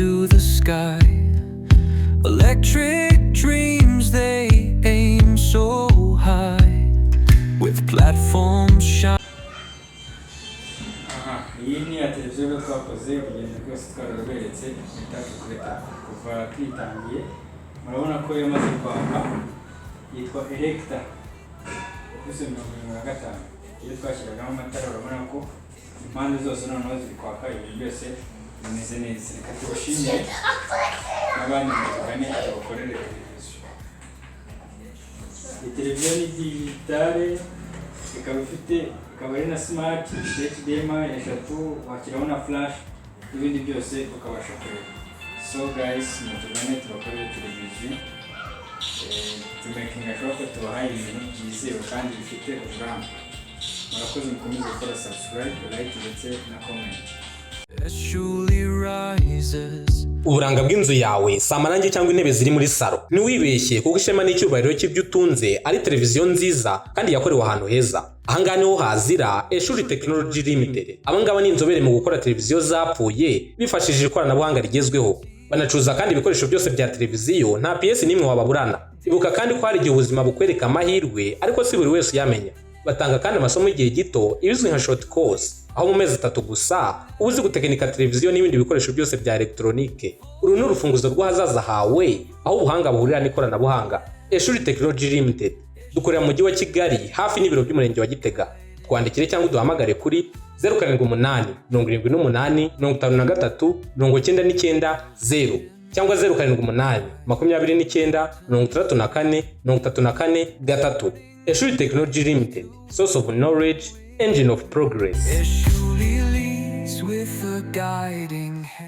to the sky. Electric dreams, they aim so high, with platforms shine. Iyi ni ya televiziyo twakoze urugendo rwose twararuberetse itakukureta kuva twitangiye. Murabona ko yamaze kwaka, yitwa Electa kuse 75. Iyo twashyiragamo amatara urabona ko impande zose noneho ziri kwaka, ibintu byose bimeze neza. Reka tubashimire n'abandi mutugane bakorere televiziyo. Iyi televiziyo ni digitale, ikaba ari na smart, HDMI 3, wakiraho na flash n'ibindi byose ukabasha kureba. So guys, mutugane tubakorere televiziyo, tumakinga sure ko tubahaye ibintu byizewe kandi bifite uburambe. Murakoze, mukomeze gukora subscribe, like ndetse na comment. Eshuli rises. Uburanga bw'inzu yawe si amarangi cyangwa intebe ziri muri salo. Ntiwibeshye kuko ishema n'icyubahiro cy'ibyo utunze ari televiziyo nziza kandi yakorewe ahantu heza. Ahangaha niho hazira Eshuli Technology Limited. Abangaba ni inzobere mu gukora televiziyo zapfuye bifashishije ikoranabuhanga rigezweho. Banacuruza kandi ibikoresho byose bya televiziyo, nta PS n'imwe wababurana. Ibuka kandi ko hari igihe ubuzima bukwereka amahirwe ariko si buri wese uyamenya. Batanga kandi amasomo y'igihe gito ibizwi nka short course, aho mu mezi 3 gusa ubuzi gutekinika televiziyo n'ibindi bikoresho byose bya elektronike. Uru ni urufunguzo rw'ahazaza hawe, aho ubuhanga buhurira n'ikoranabuhanga. Eshuli Technology Limited dukorera mu mujyi wa Kigali hafi n'ibiro by'umurenge wa Gitega. Twandikire cyangwa duhamagare kuri 078 78 53 99 0 cyangwa 078 29 64 34 Eshuli Technology Limited, source of knowledge, engine of progress. Eshuli leads with a guiding hand.